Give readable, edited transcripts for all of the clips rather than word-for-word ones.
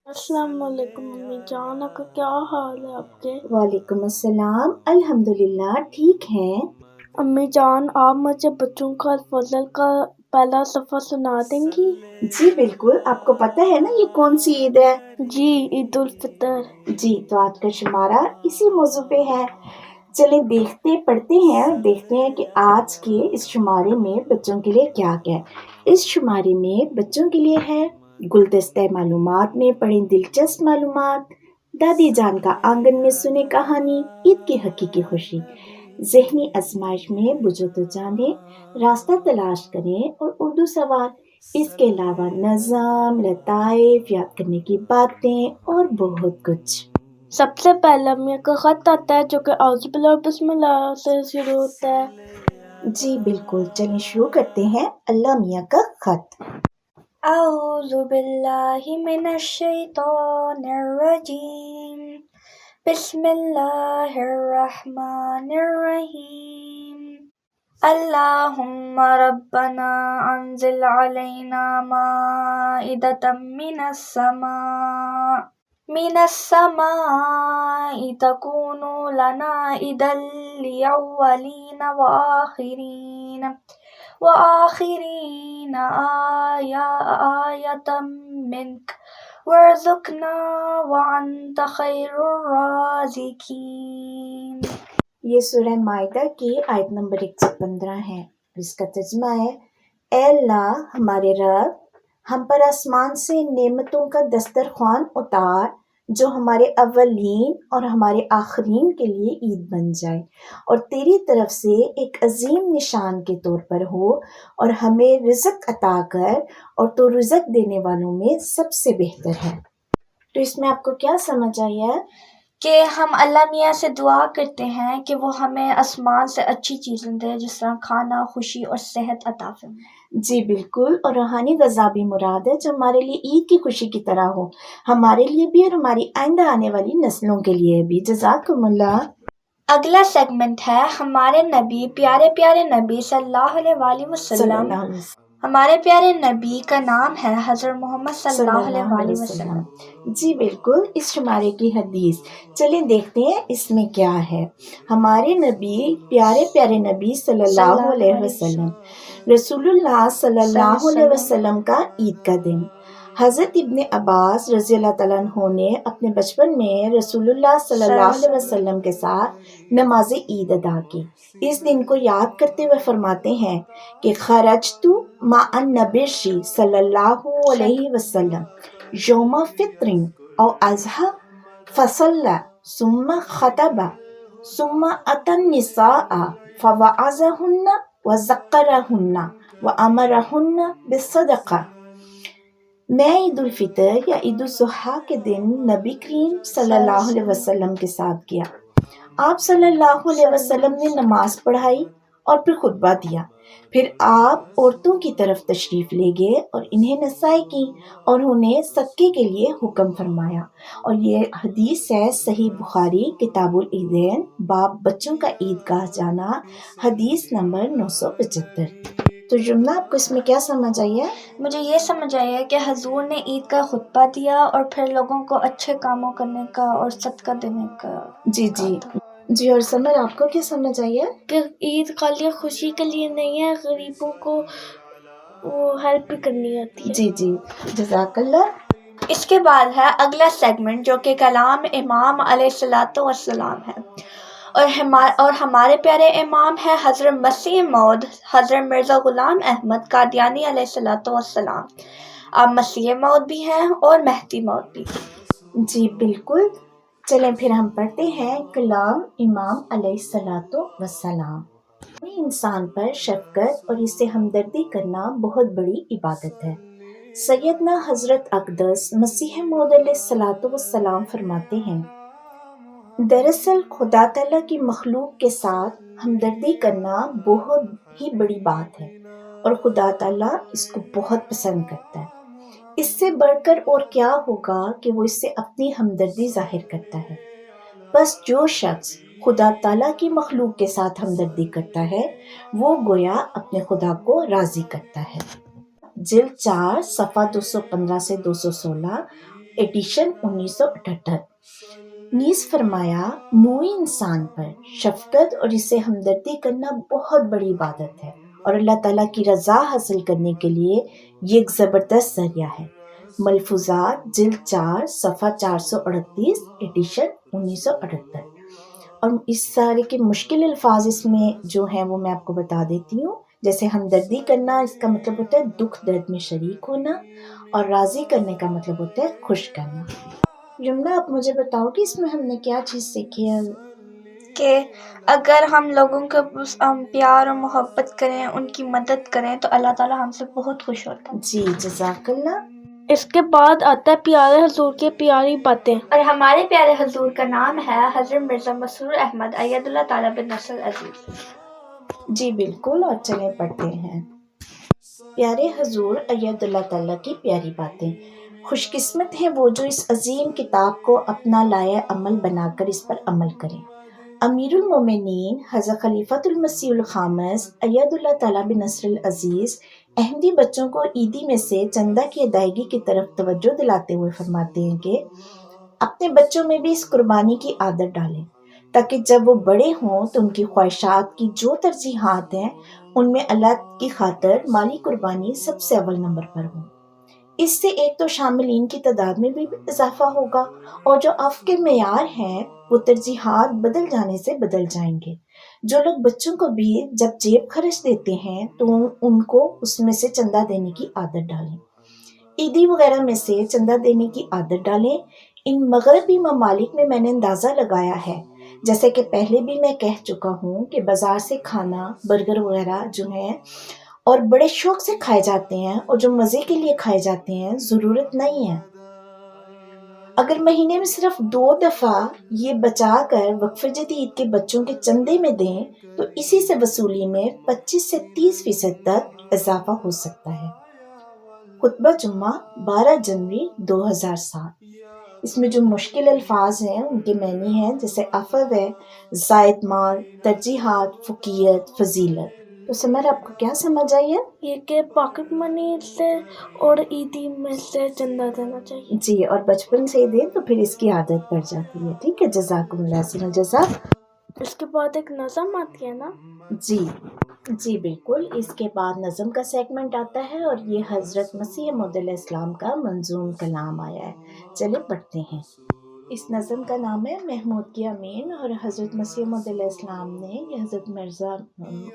السلام علیکم امی جان، آپ کا کیا حال ہے آپ کے؟ وعلیکم السلام، الحمدللہ ٹھیک ہیں۔ امی جان، آپ مجھے بچوں کا الفضل کا پہلا صفحہ سنا دیں گی؟ جی بالکل، آپ کو پتہ ہے نا یہ کون سی عید ہے؟ جی، عید الفطر۔ جی، تو آج کا شمارہ اسی موضوع پہ ہے۔ چلیں پڑھتے ہیں اور دیکھتے ہیں کہ آج کے اس شمارے میں بچوں کے لیے کیا ہے۔ اس شمارے میں بچوں کے لیے ہے گلدستہ معلومات میں پڑھیں دلچسپ معلومات، دادی جان کا آنگن میں سنیں کہانی، عید کی حقیقی خوشی، ذہنی آزمائش میں بجھو تو جانے، راستہ تلاش کریں اور اردو سوال، اس کے علاوہ نظم، لطائف، یاد کرنے کی باتیں اور بہت کچھ۔ سب سے پہلا امی کا خط آتا ہے جو کہ اعوذ باللہ بسم اللہ سے شروع ہوتا ہے۔ جی بالکل، چلیں شروع کرتے ہیں اللہ میاں کا خط۔ اعوذ باللہ من الشیطان الرجیم، بسم اللہ الرحمن الرحیم، اللہم ربنا انزل علینا مائدۃ من السماء تکون لنا عیدا للاولین وآخرین آیۃ منک وارزقنا وانت خیر الرازقین۔ یہ سورہ مائدہ کی آیت نمبر 115 ہے۔ اس کا ترجمہ ہے، اے اللہ ہمارے رب، ہم پر آسمان سے نعمتوں کا دسترخوان اتار جو ہمارے اولین اور ہمارے آخرین کے لیے عید بن جائے اور تیری طرف سے ایک عظیم نشان کے طور پر ہو، اور ہمیں رزق عطا کر اور تو رزق دینے والوں میں سب سے بہتر ہے۔ تو اس میں آپ کو کیا سمجھ آیا؟ کہ ہم اللہ میاں سے دعا کرتے ہیں کہ وہ ہمیں آسمان سے اچھی چیزیں دے، جس طرح کھانا، خوشی اور صحت عطا فرمائے۔ جی بالکل، اور روحانی غذا بھی مراد ہے جو ہمارے لیے عید کی خوشی کی طرح ہو، ہمارے لیے بھی اور ہماری آئندہ آنے والی نسلوں کے لیے بھی۔ جزاکم اللہ۔ اگلا سیگمنٹ ہے ہمارے نبی، پیارے پیارے نبی صلی اللہ علیہ وسلم۔ ہمارے پیارے نبی کا نام ہے حضرت محمد صلی اللہ علیہ وسلم۔ جی بالکل، اس شمارے کی حدیث چلیں دیکھتے ہیں اس میں کیا ہے۔ ہمارے نبی، پیارے پیارے نبی صلی اللہ علیہ وسلم، رسول اللہ صلی اللہ علیہ وسلم کا عید کا دن۔ حضرت ابن عباس رضی اللہ تعالیٰ عنہ نے اپنے بچپن میں رسول اللہ صلی اللہ علیہ وسلم کے ساتھ نماز عید ادا کی۔ اس دن کو یاد کرتے ہوئے فرماتے ہیں کہ خرجت مع النبی صلی اللہ علیہ وسلم یوم فطر او اضحی فصلی ثم خطب ثم اتى النساء فوعظهن وذکرهن وامرهن بالصدقہ۔ میں عید الفطر یا عید الاضحیٰ کے دن نبی کریم صلی اللہ علیہ وسلم کے ساتھ گیا۔ آپ صلی اللہ علیہ وسلم نے نماز پڑھائی اور پھر خطبہ دیا، پھر آپ عورتوں کی طرف تشریف لے گئے اور انہیں نصیحت کی اور انہیں صدقے کے لیے حکم فرمایا۔ اور یہ حدیث ہے صحیح بخاری کتاب العیدین، باب بچوں کا عید گاہ جانا، حدیث نمبر 975۔ تو جملہ آپ کو اس میں کیا سمجھ آئی ہے؟ مجھے یہ سمجھ آیا کہ حضور نے عید کا خطبہ دیا اور پھر لوگوں کو اچھے کاموں کرنے کا اور صدقہ دینے کا۔ جی اور سمر آپ کو کیا سمجھ آئی ہے؟ کہ عید خالی خوشی کے لیے نہیں ہے، غریبوں کو وہ ہیلپ بھی کرنی ہوتی ہے۔ جی جزاک اللہ۔ اس کے بعد ہے اگلا سیگمنٹ جو کہ کلام امام علیہ الصلوۃ والسلام ہے، اور ہمارے پیارے امام ہے حضرت مسیح موعود حضرت مرزا غلام احمد قادیانی علیہ الصلوۃ والسلام۔ آپ مسیح موعود بھی ہیں اور مہدی موعود بھی۔ جی بالکل، چلیں پھر ہم پڑھتے ہیں کلام امام علیہ الصلوۃ والسلام۔ انسان پر شفقت اور اس سے ہمدردی کرنا بہت بڑی عبادت ہے۔ سیدنا حضرت اقدس مسیح موعود علیہ الصلوۃ والسلام فرماتے ہیں، دراصل خدا تعالیٰ کی مخلوق کے ساتھ ہمدردی کرنا بہت ہی بڑی بات ہے اور خدا تعالیٰ اس کو بہت پسند کرتا ہے۔ اس سے بڑھ کر اور کیا ہوگا کہ وہ اس سے اپنی ہمدردی ظاہر کرتا ہے۔ بس جو شخص خدا تعالیٰ کی مخلوق کے ساتھ ہمدردی کرتا ہے وہ گویا اپنے خدا کو راضی کرتا ہے۔ جلد 4 صفحہ 215 سے 216، ایڈیشن 1978۔ نیز فرمایا نوئی انسان پر شفقت اور اسے ہمدردی کرنا بہت بڑی عبادت ہے اور اللہ تعالیٰ کی رضا حاصل کرنے کے لیے یہ ایک زبردست ذریعہ ہے۔ ملفوظات جلد 4 صفحہ 438 ایڈیشن 1978۔ اور اس سارے کے مشکل الفاظ اس میں جو ہیں وہ میں آپ کو بتا دیتی ہوں۔ جیسے ہمدردی کرنا، اس کا مطلب ہوتا ہے دکھ درد میں شریک ہونا، اور راضی کرنے کا مطلب ہوتا ہے خوش کرنا۔ جملہ آپ مجھے بتاؤ کہ اس میں ہم نے کیا چیز سیکھی ہے؟ کہ اگر ہم لوگوں کو پیار اور محبت کریں، ان کی مدد کریں تو اللہ تعالیٰ ہم سے بہت خوش ہوتا ہے۔ جی جزاک اللہ۔ اس کے بعد آتا ہے پیارے حضور کی پیاری باتیں، اور ہمارے پیارے حضور کا نام ہے حضرت مرزا مسرور احمد اید اللہ تعالیٰ بن نصر العزیز۔ جی بالکل، اور چلیں پڑھتے ہیں۔ پیارے حضور اید اللہ تعالیٰ کی پیاری باتیں۔ خوش قسمت ہے وہ جو اس عظیم کتاب کو اپنا لائحہ عمل بنا کر اس پر عمل کریں۔ امیر المومنین حضرت خلیفۃ المسیح الخامس اید اللہ تعالیٰ بن نصر العزیز احمدی بچوں کو عیدی میں سے چندہ کی ادائیگی کی طرف توجہ دلاتے ہوئے فرماتے ہیں کہ اپنے بچوں میں بھی اس قربانی کی عادت ڈالیں تاکہ جب وہ بڑے ہوں تو ان کی خواہشات کی جو ترجیحات ہیں ان میں اللہ کی خاطر مالی قربانی سب سے اول نمبر پر ہو۔ اس سے ایک تو شاملین کی تعداد میں بھی اضافہ ہوگا، اور جو عفو کے معیار ہیں وہ ترجیحات بدل جانے سے بدل جائیں گے۔ جو لوگ بچوں کو بھی جب جیب خرچ دیتے ہیں تو ان کو اس میں سے چندہ دینے کی عادت ڈالیں، عیدی وغیرہ میں سے چندہ دینے کی عادت ڈالیں۔ ان مغربی ممالک میں میں نے اندازہ لگایا ہے، جیسے کہ پہلے بھی میں کہہ چکا ہوں، کہ بازار سے کھانا برگر وغیرہ جو ہیں اور بڑے شوق سے کھائے جاتے ہیں اور جو مزے کے لیے کھائے جاتے ہیں، ضرورت نہیں ہے۔ اگر مہینے میں صرف 2 دفعہ یہ بچا کر وقف جدید کے بچوں کے چندے میں دیں تو اسی سے وصولی میں 25 سے 30% تک اضافہ ہو سکتا ہے۔ خطبہ جمعہ 12 جنوری 2007۔ اس میں جو مشکل الفاظ ہیں ان کے معنی ہیں، جیسے عفو ہے، زائد مال، ترجیحات، فقیت، فضیلت۔ تو سمر آپ کو کیا سمجھ آئی ہے؟ یہ کہ پاکٹ منی سے اور عیدی میں سے چندہ دینا چاہیے۔ جی، اور بچپن سے ہی دیں تو پھر اس کی عادت پڑ جاتی ہے۔ ٹھیک ہے، جزاکم اللہ خیر الجزا۔ اس کے بعد ایک نظم آتی ہے نا؟ جی بالکل، اس کے بعد نظم کا سیگمنٹ آتا ہے، اور یہ حضرت مسیح موعود علیہ السلام کا منظوم کلام آیا ہے۔ چلے پڑھتے ہیں۔ اس نظم کا نام ہے محمود کی امین، اور حضرت مسیح موعود علیہ السلام نے یہ حضرت مرزا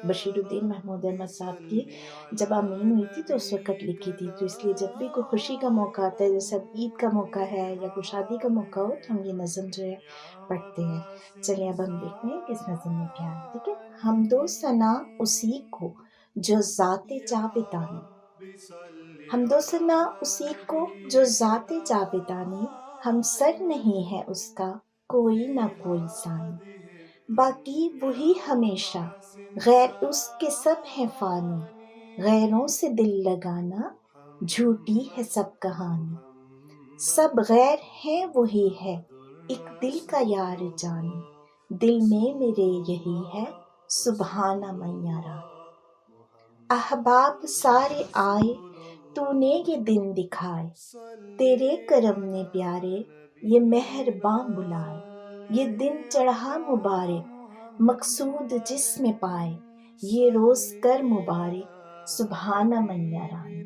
بشیر الدین محمود احمد صاحب کی جب امین ہوئی تھی تو اس وقت لکھی تھی، تو اس لیے جب بھی کوئی خوشی کا موقع آتا ہے، جیسے اب عید کا موقع ہے یا کوئی شادی کا موقع ہو، تو ہم یہ نظم جو ہے پڑھتے ہیں۔ چلیے اب ہم دیکھتے ہیں کہ اس نظم میں کیا ہے۔ ٹھیک ہے، حمد و ثنا اسی کو جو ذات جاودانی، حمد و ثنا اسی کو جو ذات جاودانی، ہم سر نہیں ہے اس کا کوئی نہ کوئی ثانی، باقی وہی ہمیشہ غیر اس کے سب ہیں فانی، غیروں سے دل لگانا جھوٹی ہے سب کہانی، سب غیر ہیں وہی ہے ایک دل کا یار جانی، دل میں میرے یہی ہے سبحانہ من یارا، احباب سارے آئے تو نے یہ دن دکھائے، تیرے کرم نے پیارے یہ مہرباں بلائے، یہ دن چڑھا مبارک مقصود جس میں پائے، یہ روز کر مبارک سبحانہ من یارانی،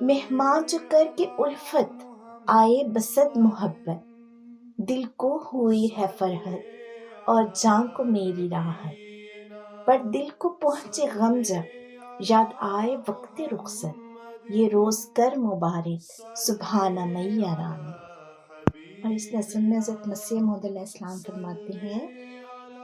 مہمان جو کر کے الفت آئے بصد محبت، دل کو ہوئی ہے فرحت اور جاں کو میری راحت، پر دل کو پہنچے غم جب یاد آئے وقت رخصت، یہ روز کر مبارک سبحانہ من یارانی۔ اور اس نظم میں حضرت مسیح موعود علیہ السلام فرماتے ہیں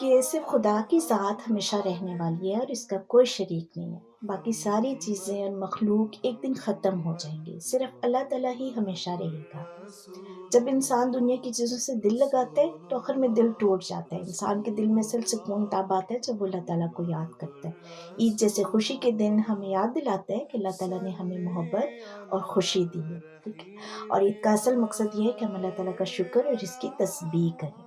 کہ صرف خدا کی ذات ہمیشہ رہنے والی ہے اور اس کا کوئی شریک نہیں ہے، باقی ساری چیزیں اور مخلوق ایک دن ختم ہو جائیں گے، صرف اللہ تعالیٰ ہی ہمیشہ رہے گا۔ جب انسان دنیا کی چیزوں سے دل لگاتا ہے تو آخر میں دل ٹوٹ جاتا ہے۔ انسان کے دل میں اصل سکون تب آتا ہے جب وہ اللہ تعالیٰ کو یاد کرتا ہے۔ عید جیسے خوشی کے دن ہمیں یاد دلاتا ہے کہ اللہ تعالیٰ نے ہمیں محبت اور خوشی دی ہے، ٹھیک ہے، اور عید کا اصل مقصد یہ ہے کہ ہم اللہ تعالیٰ کا شکر اور اس کی تسبیح کریں۔